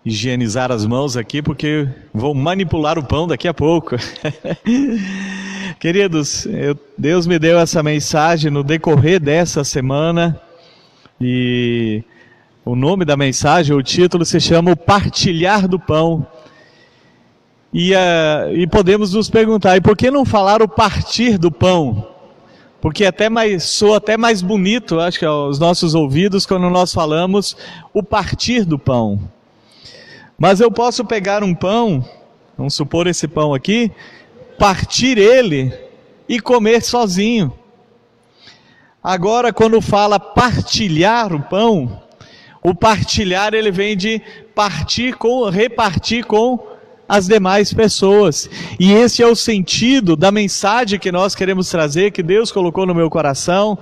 higienizar as mãos aqui, porque vou manipular o pão daqui a pouco. Queridos, Deus me deu essa mensagem no decorrer dessa semana, e o nome da mensagem, o título se chama O Partilhar do Pão. E podemos nos perguntar, e por que não falar o partir do pão? Porque soa até mais bonito, acho que aos nossos ouvidos, quando nós falamos o partir do pão. Mas eu posso pegar um pão, vamos supor esse pão aqui, partir ele e comer sozinho. Agora, quando fala partilhar o pão, o partilhar ele vem de repartir com as demais pessoas. E esse é o sentido da mensagem que nós queremos trazer, que Deus colocou no meu coração,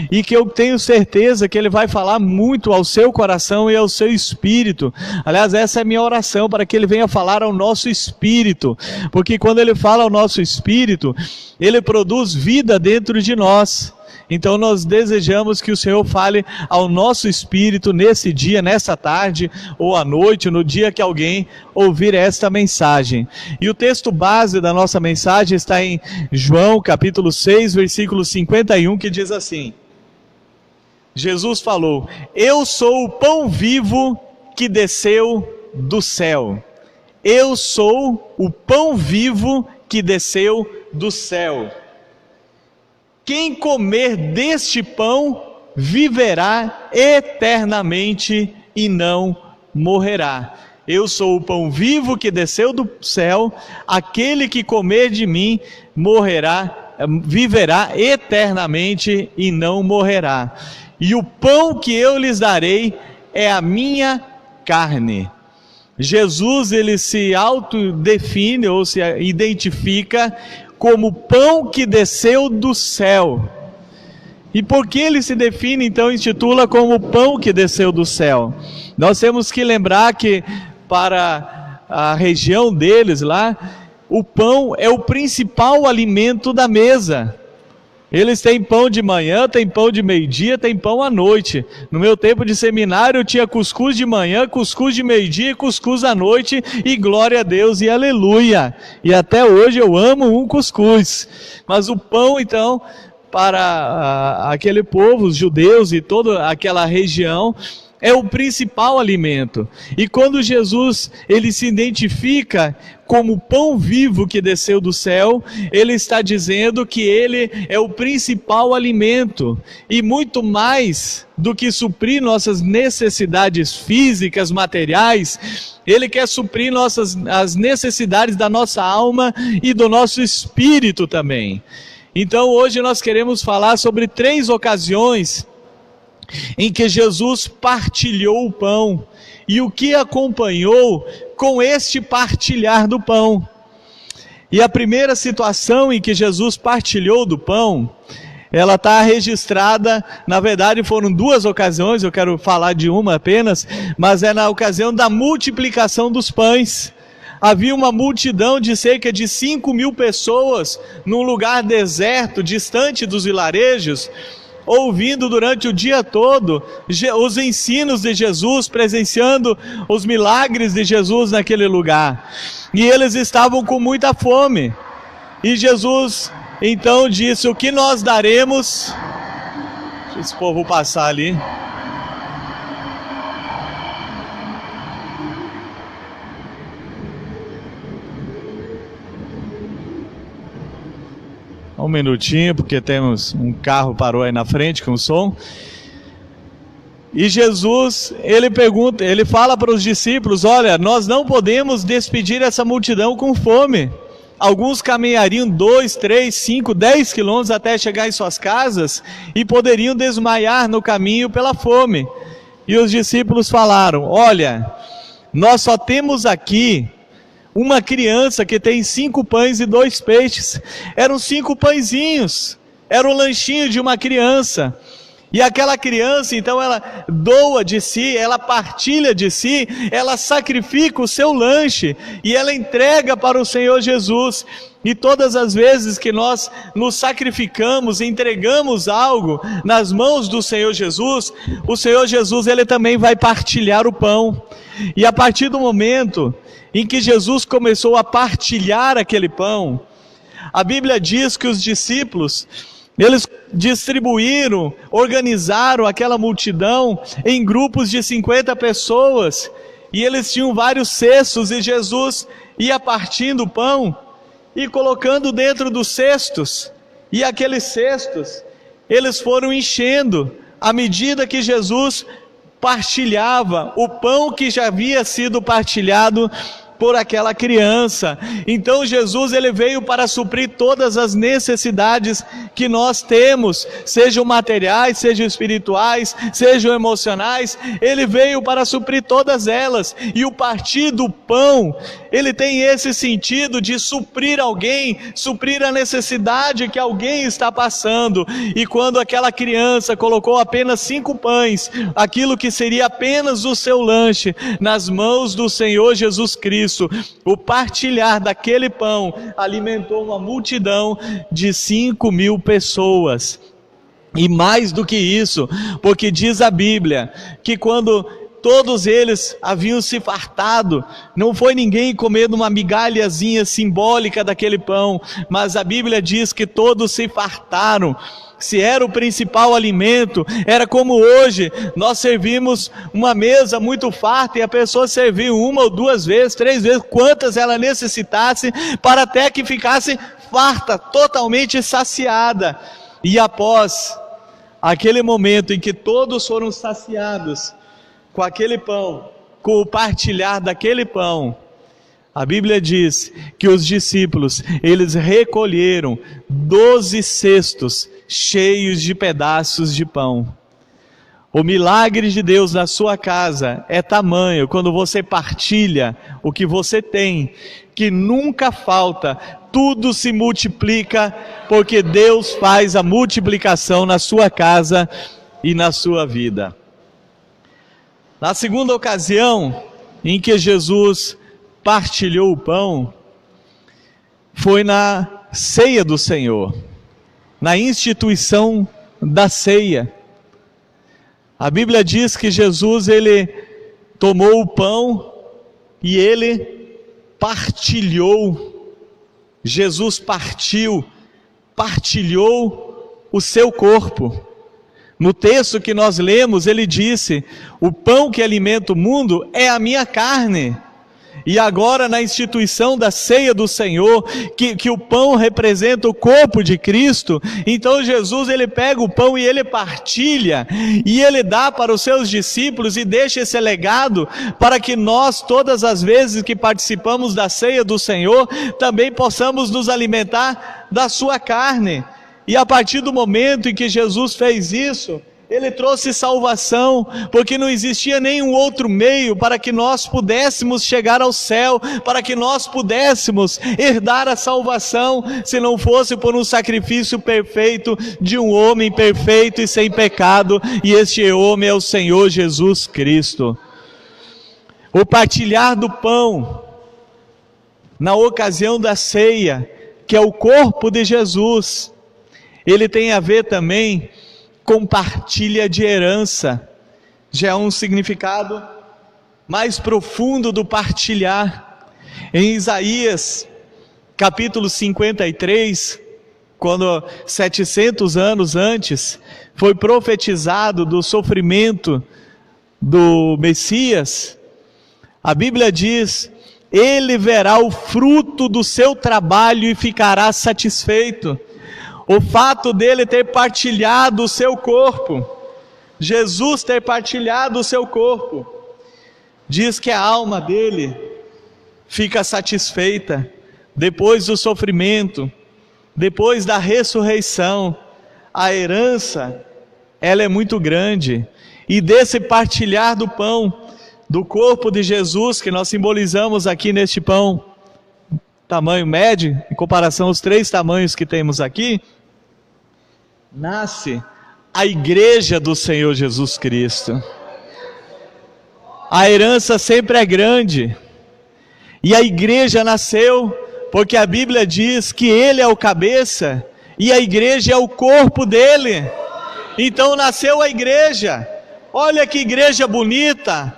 e que eu tenho certeza que Ele vai falar muito ao seu coração e ao seu espírito. Aliás, essa é a minha oração, para que Ele venha falar ao nosso espírito, porque quando Ele fala ao nosso espírito, Ele produz vida dentro de nós. Então nós desejamos que o Senhor fale ao nosso espírito nesse dia, nessa tarde ou à noite, no dia que alguém ouvir esta mensagem. E o texto base da nossa mensagem está em João capítulo 6, versículo 51, que diz assim: Jesus falou: eu sou o pão vivo que desceu do céu. Eu sou o pão vivo que desceu do céu. Quem comer deste pão viverá eternamente e não morrerá. Eu sou o pão vivo que desceu do céu. Aquele que comer de mim viverá eternamente e não morrerá. E o pão que eu lhes darei é a minha carne. Jesus, ele se autodefine ou se identifica como pão que desceu do céu. E por que ele se define, então, intitula como pão que desceu do céu? Nós temos que lembrar que para a região deles lá, o pão é o principal alimento da mesa. Eles têm pão de manhã, têm pão de meio-dia, têm pão à noite. No meu tempo de seminário eu tinha cuscuz de manhã, cuscuz de meio-dia e cuscuz à noite, e glória a Deus e aleluia. E até hoje eu amo um cuscuz. Mas o pão, então, para aquele povo, os judeus e toda aquela região, é o principal alimento. E quando Jesus, ele se identifica como pão vivo que desceu do céu, ele está dizendo que ele é o principal alimento, e muito mais do que suprir nossas necessidades físicas, materiais, ele quer suprir as necessidades da nossa alma e do nosso espírito também. Então hoje nós queremos falar sobre 3 ocasiões em que Jesus partilhou o pão, e o que acompanhou com este partilhar do pão. E a primeira situação em que Jesus partilhou do pão, ela está registrada, na verdade foram 2 ocasiões, eu quero falar de uma apenas, mas é na ocasião da multiplicação dos pães. Havia uma multidão de cerca de 5.000 pessoas, num lugar deserto, distante dos vilarejos, ouvindo durante o dia todo os ensinos de Jesus, presenciando os milagres de Jesus naquele lugar. E eles estavam com muita fome. E Jesus então disse: o que nós daremos? Deixa esse povo passar ali. Um minutinho, porque temos um carro parou aí na frente com som. E Jesus, ele fala para os discípulos: olha, nós não podemos despedir essa multidão com fome. Alguns caminhariam 2, 3, 5, 10 quilômetros até chegar em suas casas e poderiam desmaiar no caminho pela fome. E os discípulos falaram: olha, nós só temos aqui uma criança que tem 5 pães e 2 peixes. Eram 5 pãezinhos, era o lanchinho de uma criança. E aquela criança, então, ela doa de si, ela partilha de si, ela sacrifica o seu lanche, e ela entrega para o Senhor Jesus. E todas as vezes que nós nos sacrificamos, entregamos algo nas mãos do Senhor Jesus, o Senhor Jesus ele também vai partilhar o pão. E a partir do momento em que Jesus começou a partilhar aquele pão, a Bíblia diz que os discípulos, eles distribuíram, organizaram aquela multidão em grupos de 50 pessoas, e eles tinham vários cestos, e Jesus ia partindo o pão e colocando dentro dos cestos, e aqueles cestos, eles foram enchendo, à medida que Jesus partilhava o pão que já havia sido partilhado por aquela criança. Então Jesus ele veio para suprir todas as necessidades que nós temos, sejam materiais, sejam espirituais, sejam emocionais. Ele veio para suprir todas elas, e o partir do pão, ele tem esse sentido de suprir alguém, suprir a necessidade que alguém está passando. E quando aquela criança colocou apenas 5 pães, aquilo que seria apenas o seu lanche, nas mãos do Senhor Jesus Cristo, o partilhar daquele pão alimentou uma multidão de 5.000 pessoas. E mais do que isso, porque diz a Bíblia que quando todos eles haviam se fartado, não foi ninguém comendo uma migalhazinha simbólica daquele pão, mas a Bíblia diz que todos se fartaram. Se era o principal alimento, era como hoje, nós servimos uma mesa muito farta e a pessoa serviu 1 ou 2 vezes, 3 vezes, quantas ela necessitasse, para até que ficasse farta, totalmente saciada. E após aquele momento em que todos foram saciados com aquele pão, com o partilhar daquele pão, a Bíblia diz que os discípulos, eles recolheram 12 cestos cheios de pedaços de pão. O milagre de Deus na sua casa é tamanho, quando você partilha o que você tem, que nunca falta, tudo se multiplica, porque Deus faz a multiplicação na sua casa e na sua vida. Na segunda ocasião em que Jesus partilhou o pão, foi na ceia do Senhor, na instituição da ceia. A Bíblia diz que Jesus, ele tomou o pão e ele partilhou. Jesus partilhou o seu corpo. No texto que nós lemos, ele disse: o pão que alimenta o mundo é a minha carne. E agora na instituição da ceia do Senhor, que o pão representa o corpo de Cristo, então Jesus ele pega o pão e ele partilha, e ele dá para os seus discípulos e deixa esse legado para que nós, todas as vezes que participamos da ceia do Senhor, também possamos nos alimentar da sua carne. E a partir do momento em que Jesus fez isso, ele trouxe salvação, porque não existia nenhum outro meio para que nós pudéssemos chegar ao céu, para que nós pudéssemos herdar a salvação, se não fosse por um sacrifício perfeito de um homem perfeito e sem pecado, e este homem é o Senhor Jesus Cristo. O partilhar do pão na ocasião da ceia, que é o corpo de Jesus, ele tem a ver também com partilha de herança. Já é um significado mais profundo do partilhar. Em Isaías capítulo 53, quando 700 anos antes foi profetizado do sofrimento do Messias, a Bíblia diz: ele verá o fruto do seu trabalho e ficará satisfeito. O fato dele ter partilhado o seu corpo, Jesus ter partilhado o seu corpo, diz que a alma dele fica satisfeita depois do sofrimento, depois da ressurreição. A herança, ela é muito grande, e desse partilhar do pão, do corpo de Jesus, que nós simbolizamos aqui neste pão, tamanho médio, em comparação aos 3 tamanhos que temos aqui, nasce a igreja do Senhor Jesus Cristo. A herança sempre é grande, e a igreja nasceu porque a Bíblia diz que Ele é o cabeça e a igreja é o corpo dele. Então nasceu a igreja. Olha que igreja bonita,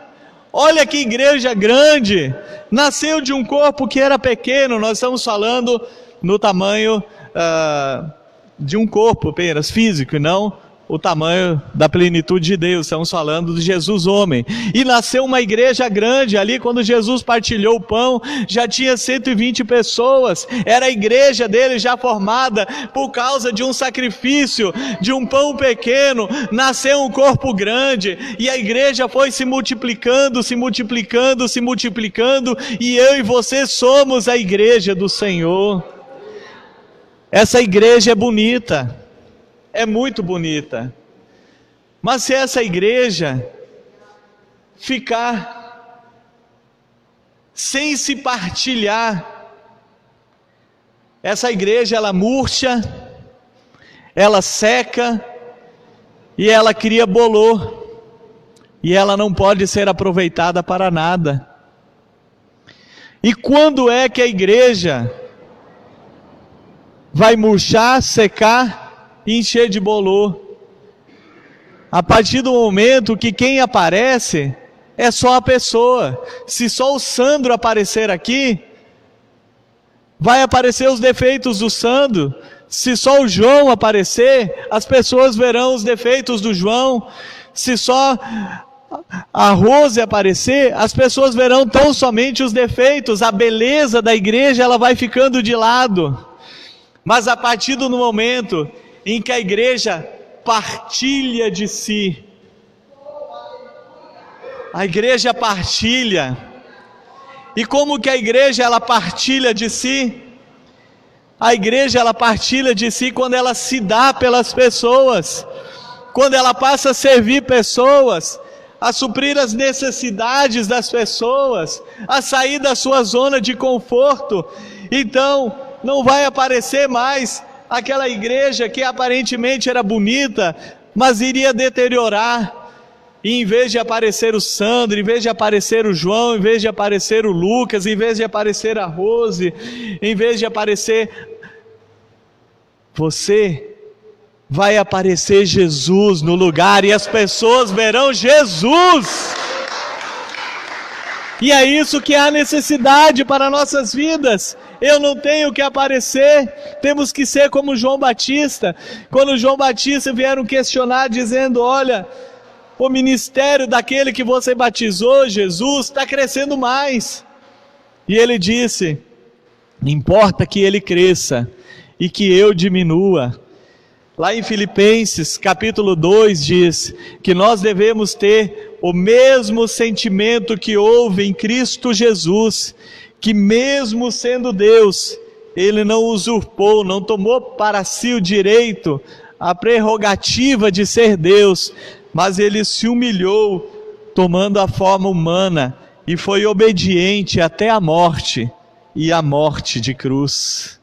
olha que igreja grande. Nasceu de um corpo que era pequeno. Nós estamos falando no tamanho de um corpo apenas físico, e não o tamanho da plenitude de Deus. Estamos falando de Jesus homem. E nasceu uma igreja grande. Ali quando Jesus partilhou o pão, já tinha 120 pessoas. Era a igreja dele já formada por causa de um sacrifício, de um pão pequeno. Nasceu um corpo grande, e a igreja foi se multiplicando, se multiplicando, se multiplicando, e eu e você somos a igreja do Senhor. Essa igreja é bonita, é muito bonita, mas se essa igreja ficar sem se partilhar, essa igreja ela murcha, ela seca e ela cria bolor, e ela não pode ser aproveitada para nada. E quando é que a igreja vai murchar, secar e encher de bolor? A partir do momento que quem aparece é só a pessoa. Se só o Sandro aparecer aqui, vai aparecer os defeitos do Sandro. Se só o João aparecer, as pessoas verão os defeitos do João. Se só a Rose aparecer, as pessoas verão tão somente os defeitos. A beleza da igreja ela vai ficando de lado. Mas a partir do momento em que a igreja partilha de si, a igreja partilha. E como que a igreja ela partilha de si? A igreja ela partilha de si quando ela se dá pelas pessoas, quando ela passa a servir pessoas, a suprir as necessidades das pessoas, a sair da sua zona de conforto. Então não vai aparecer mais aquela igreja que aparentemente era bonita, mas iria deteriorar. E em vez de aparecer o Sandro, em vez de aparecer o João, em vez de aparecer o Lucas, em vez de aparecer a Rose, em vez de aparecer você, vai aparecer Jesus no lugar, e as pessoas verão Jesus. E é isso que há necessidade para nossas vidas. Eu não tenho que aparecer, temos que ser como João Batista. Quando João Batista vieram questionar, dizendo: olha, o ministério daquele que você batizou, Jesus, está crescendo mais. E ele disse: importa que ele cresça e que eu diminua. Lá em Filipenses capítulo 2 diz que nós devemos ter o mesmo sentimento que houve em Cristo Jesus, que mesmo sendo Deus, Ele não usurpou, não tomou para si o direito, a prerrogativa de ser Deus, mas Ele se humilhou, tomando a forma humana, e foi obediente até a morte, e a morte de cruz.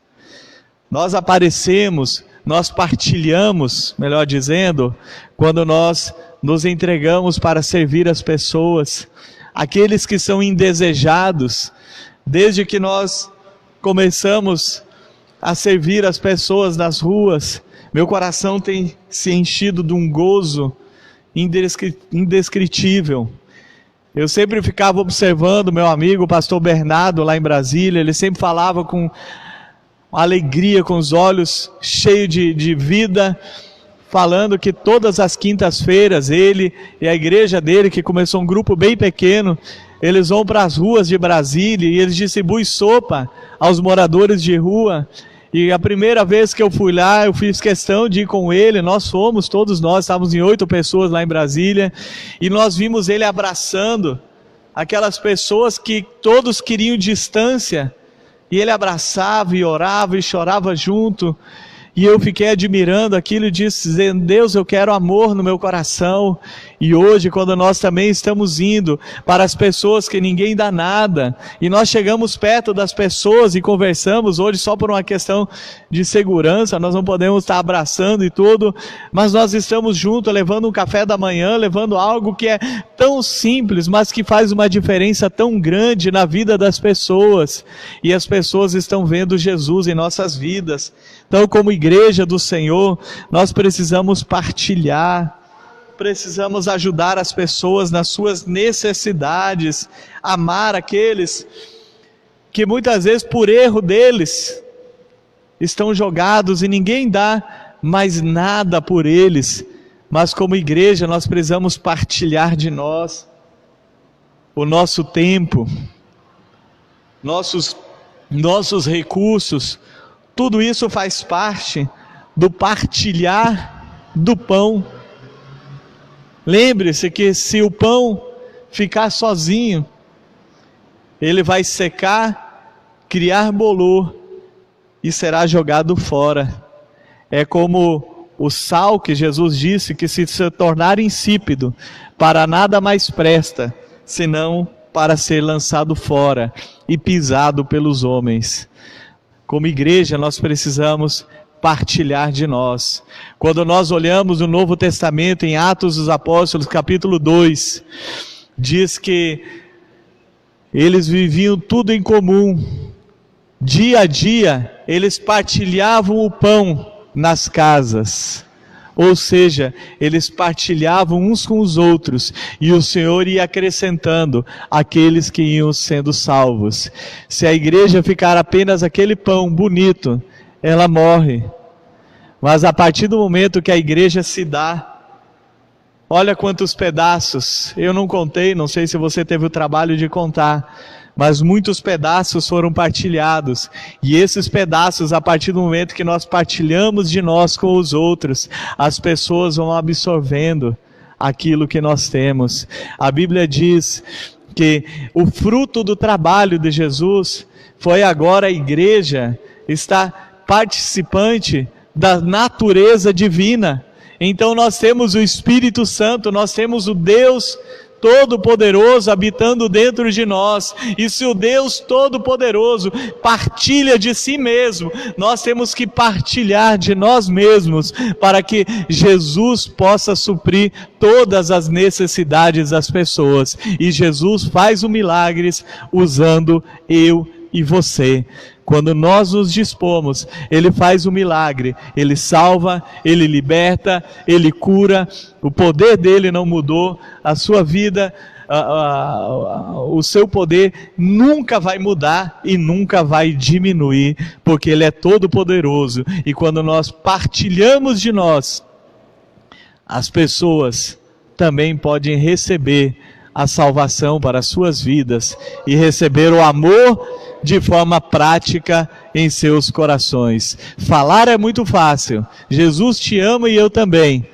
Nós aparecemos, nós partilhamos, melhor dizendo, quando nós nos entregamos para servir as pessoas, aqueles que são indesejados. Desde que nós começamos a servir as pessoas nas ruas, meu coração tem se enchido de um gozo indescritível. Eu sempre ficava observando meu amigo, o pastor Bernardo, lá em Brasília. Ele sempre falava com alegria, com os olhos cheios de vida, falando que todas as quintas-feiras ele e a igreja dele, que começou um grupo bem pequeno, eles vão para as ruas de Brasília e eles distribuem sopa aos moradores de rua. E a primeira vez que eu fui lá, eu fiz questão de ir com ele. Todos nós estávamos em 8 pessoas lá em Brasília, e nós vimos ele abraçando aquelas pessoas que todos queriam distância, e ele abraçava e orava e chorava junto. E eu fiquei admirando aquilo e dizendo: Deus, eu quero amor no meu coração. E hoje, quando nós também estamos indo para as pessoas que ninguém dá nada, e nós chegamos perto das pessoas e conversamos, hoje só por uma questão de segurança, nós não podemos estar abraçando e tudo, mas nós estamos juntos, levando um café da manhã, levando algo que é tão simples, mas que faz uma diferença tão grande na vida das pessoas, e as pessoas estão vendo Jesus em nossas vidas. Então, como igreja do Senhor, nós precisamos partilhar, precisamos ajudar as pessoas nas suas necessidades, amar aqueles que muitas vezes por erro deles estão jogados e ninguém dá mais nada por eles, mas como igreja nós precisamos partilhar de nós, o nosso tempo, nossos recursos. Tudo isso faz parte do partilhar do pão. Lembre-se que se o pão ficar sozinho, ele vai secar, criar bolor e será jogado fora. É como o sal que Jesus disse que se tornar insípido, para nada mais presta, senão para ser lançado fora e pisado pelos homens. Como igreja nós precisamos partilhar de nós. Quando nós olhamos o Novo Testamento em Atos dos Apóstolos, capítulo 2, diz que eles viviam tudo em comum. Dia a dia, eles partilhavam o pão nas casas. Ou seja, eles partilhavam uns com os outros, e o Senhor ia acrescentando aqueles que iam sendo salvos. Se a igreja ficar apenas aquele pão bonito, ela morre. Mas a partir do momento que a igreja se dá, olha quantos pedaços, eu não contei, não sei se você teve o trabalho de contar, mas muitos pedaços foram partilhados, e esses pedaços, a partir do momento que nós partilhamos de nós com os outros, as pessoas vão absorvendo aquilo que nós temos. A Bíblia diz que o fruto do trabalho de Jesus foi agora a igreja estar participante da natureza divina. Então nós temos o Espírito Santo, nós temos o Deus Todo-Poderoso habitando dentro de nós, e se o Deus Todo-Poderoso partilha de si mesmo, nós temos que partilhar de nós mesmos, para que Jesus possa suprir todas as necessidades das pessoas, e Jesus faz os milagres usando eu e você. Quando nós nos dispomos, Ele faz o milagre, Ele salva, Ele liberta, Ele cura, o poder dEle não mudou, a sua vida, o seu poder nunca vai mudar e nunca vai diminuir, porque Ele é todo poderoso, e quando nós partilhamos de nós, as pessoas também podem receber a salvação para as suas vidas, e receber o amor de forma prática em seus corações. Falar é muito fácil, Jesus te ama e eu também,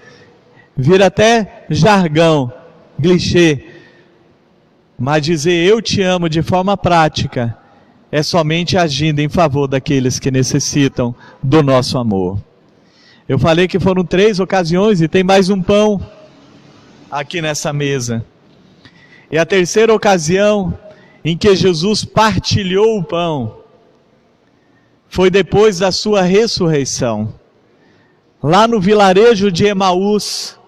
vira até jargão, clichê, mas dizer eu te amo de forma prática, é somente agindo em favor daqueles que necessitam do nosso amor. Eu falei que foram 3 ocasiões, e tem mais um pão aqui nessa mesa. E a terceira ocasião em que Jesus partilhou o pão foi depois da sua ressurreição. Lá no vilarejo de Emaús,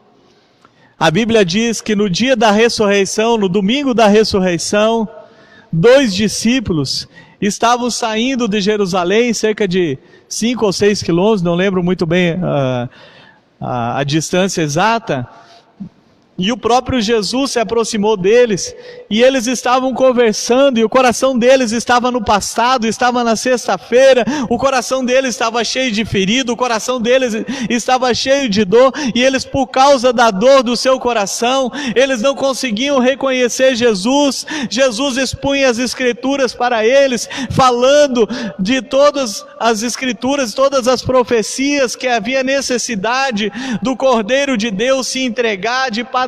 a Bíblia diz que no dia da ressurreição, no domingo da ressurreição, 2 discípulos estavam saindo de Jerusalém, cerca de 5 ou 6 quilômetros, não lembro muito bem a distância exata, e o próprio Jesus se aproximou deles, e eles estavam conversando, e o coração deles estava no passado, estava na sexta-feira, o coração deles estava cheio de ferido, o coração deles estava cheio de dor, e eles, por causa da dor do seu coração, eles não conseguiam reconhecer Jesus. Jesus expunha as escrituras para eles, falando de todas as escrituras, todas as profecias, que havia necessidade do Cordeiro de Deus se entregar, de padecer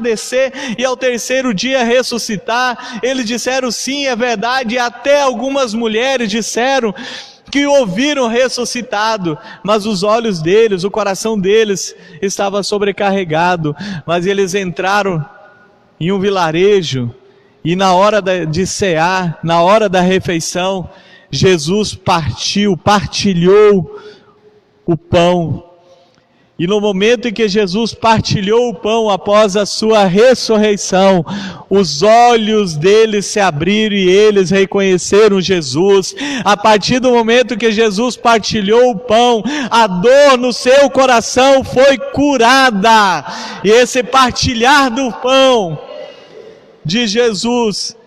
e ao terceiro dia ressuscitar. Eles disseram sim, é verdade, e até algumas mulheres disseram que o ouviram ressuscitado, mas os olhos deles, o coração deles estava sobrecarregado. Mas eles entraram em um vilarejo, e na hora de cear, na hora da refeição, Jesus partilhou o pão. E no momento em que Jesus partilhou o pão após a sua ressurreição, os olhos deles se abriram e eles reconheceram Jesus. A partir do momento que Jesus partilhou o pão, a dor no seu coração foi curada. E esse partilhar do pão de Jesus,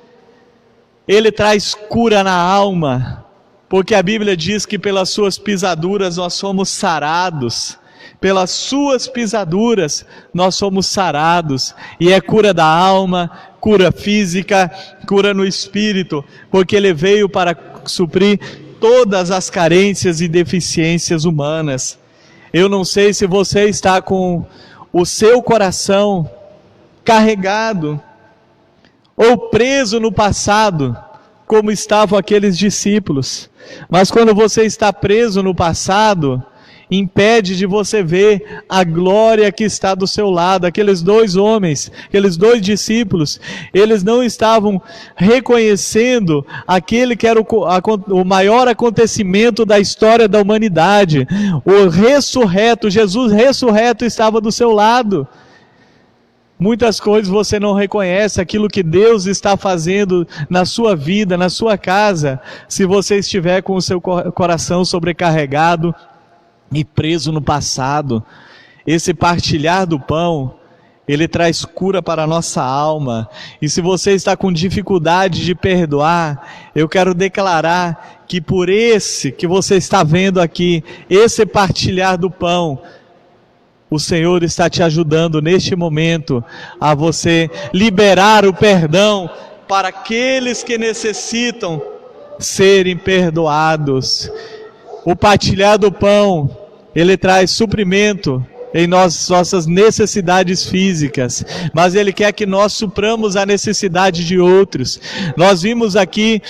ele traz cura na alma, porque a Bíblia diz que pelas suas pisaduras nós somos sarados. Pelas suas pisaduras nós somos sarados, e é cura da alma, cura física, cura no espírito, porque ele veio para suprir todas as carências e deficiências humanas. Eu não sei se você está com o seu coração carregado ou preso no passado, como estavam aqueles discípulos, mas quando você está preso no passado, impede de você ver a glória que está do seu lado. Aqueles dois homens, aqueles dois discípulos, eles não estavam reconhecendo aquele que era o maior acontecimento da história da humanidade. O ressurreto, Jesus ressurreto estava do seu lado. Muitas coisas você não reconhece, aquilo que Deus está fazendo na sua vida, na sua casa, se você estiver com o seu coração sobrecarregado e preso no passado. Esse partilhar do pão, ele traz cura para a nossa alma. E se você está com dificuldade de perdoar, eu quero declarar que por esse que você está vendo aqui, esse partilhar do pão, o Senhor está te ajudando neste momento a você liberar o perdão para aqueles que necessitam serem perdoados. O partilhar do pão, ele traz suprimento em nossas necessidades físicas, mas ele quer que nós supramos a necessidade de outros. Nós vimos aqui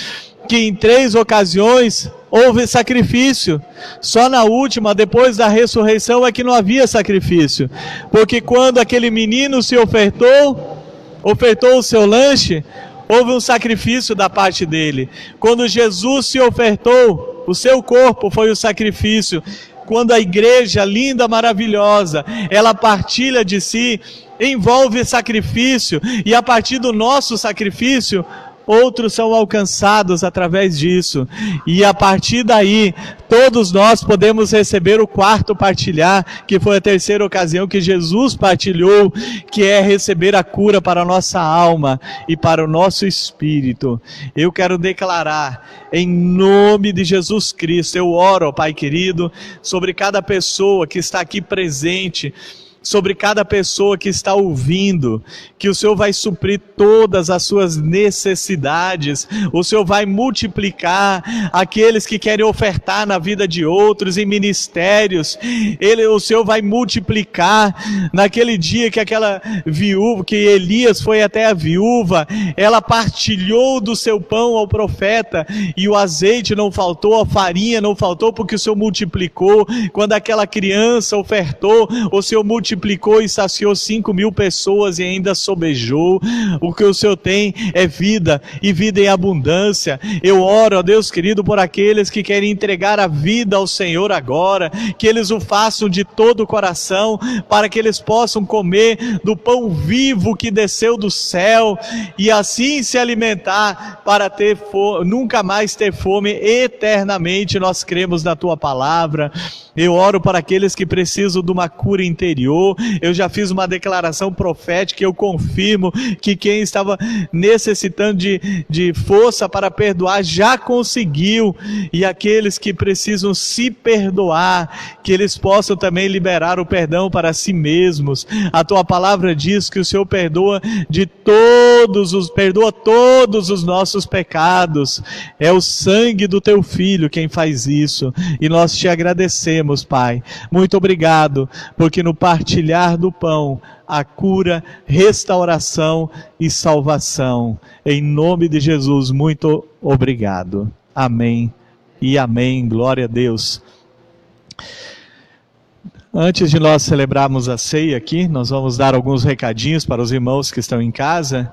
que em 3 ocasiões houve sacrifício. Só na última, depois da ressurreição, é que não havia sacrifício, porque quando aquele menino se ofertou o seu lanche, houve um sacrifício da parte dele. Quando Jesus se ofertou, o seu corpo foi o sacrifício. Quando a igreja linda, maravilhosa, ela partilha de si, envolve sacrifício, e a partir do nosso sacrifício, outros são alcançados através disso, e a partir daí, todos nós podemos receber o 4º partilhar, que foi a 3ª ocasião que Jesus partilhou, que é receber a cura para a nossa alma e para o nosso espírito. Eu quero declarar, em nome de Jesus Cristo, eu oro, Pai querido, sobre cada pessoa que está aqui presente, sobre cada pessoa que está ouvindo, que o Senhor vai suprir todas as suas necessidades, o Senhor vai multiplicar aqueles que querem ofertar na vida de outros, em ministérios, o Senhor vai multiplicar. Naquele dia que aquela viúva, que Elias foi até a viúva, ela partilhou do seu pão ao profeta, e o azeite não faltou, a farinha não faltou, porque o Senhor multiplicou. Quando aquela criança ofertou, o Senhor multiplicou e saciou 5.000 pessoas e ainda sobejou. O que o Senhor tem é vida, e vida em abundância. Eu oro, ó Deus querido, por aqueles que querem entregar a vida ao Senhor agora, que eles o façam de todo o coração, para que eles possam comer do pão vivo que desceu do céu, e assim se alimentar, para nunca mais ter fome eternamente. Nós cremos na Tua palavra. Eu oro para aqueles que precisam de uma cura interior. Eu já fiz uma declaração profética, eu confirmo que quem estava necessitando de força para perdoar já conseguiu, e aqueles que precisam se perdoar, que eles possam também liberar o perdão para si mesmos. A Tua palavra diz que o Senhor perdoa todos os nossos pecados. É o sangue do Teu Filho quem faz isso, e nós te agradecemos, Pai. Muito obrigado, porque no partilhar do pão há cura, restauração e salvação. Em nome de Jesus, muito obrigado. Amém e amém. Glória a Deus. Antes de nós celebrarmos a ceia aqui, nós vamos dar alguns recadinhos para os irmãos que estão em casa.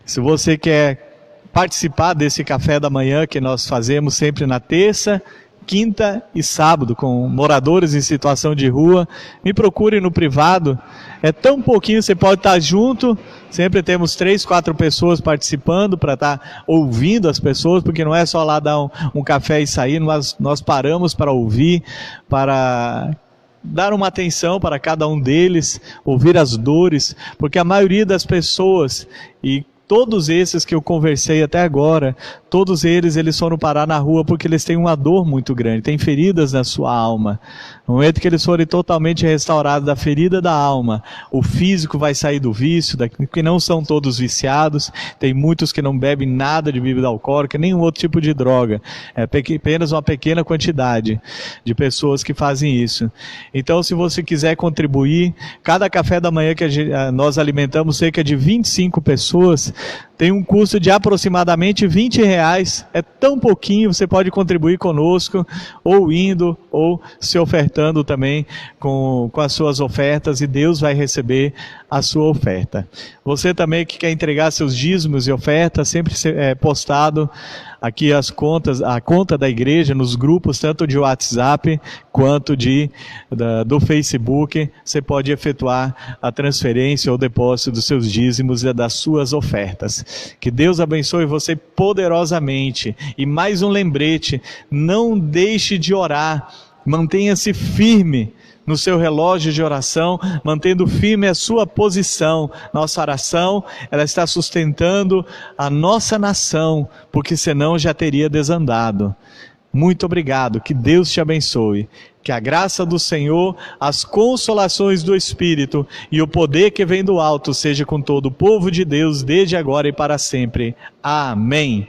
Se você quer participar desse café da manhã que nós fazemos sempre na terça, quinta e sábado com moradores em situação de rua, me procure no privado. É tão pouquinho, você pode estar junto, sempre temos 3, 4 pessoas participando para estar ouvindo as pessoas, porque não é só lá dar um café e sair, nós paramos para ouvir, para dar uma atenção para cada um deles, ouvir as dores, porque a maioria das pessoas, e todos esses que eu conversei até agora, todos eles foram parar na rua porque eles têm uma dor muito grande, têm feridas na sua alma. No momento que eles forem totalmente restaurados da ferida da alma, o físico vai sair do vício, que não são todos viciados, tem muitos que não bebem nada de bebida alcoólica, nenhum outro tipo de droga, é apenas uma pequena quantidade de pessoas que fazem isso. Então, se você quiser contribuir, cada café da manhã que nós alimentamos cerca de 25 pessoas, tem um custo de aproximadamente R$20, é tão pouquinho, você pode contribuir conosco, ou indo, ou se ofertando também com as suas ofertas, e Deus vai receber a sua oferta. Você também que quer entregar seus dízimos e ofertas, sempre postado aqui a conta da igreja nos grupos, tanto de WhatsApp quanto do Facebook, você pode efetuar a transferência ou depósito dos seus dízimos e das suas ofertas. Que Deus abençoe você poderosamente. E mais um lembrete, não deixe de orar, mantenha-se firme no seu relógio de oração, mantendo firme a sua posição. Nossa oração, ela está sustentando a nossa nação, porque senão já teria desandado. Muito obrigado, que Deus te abençoe. Que a graça do Senhor, as consolações do Espírito e o poder que vem do alto seja com todo o povo de Deus, desde agora e para sempre. Amém.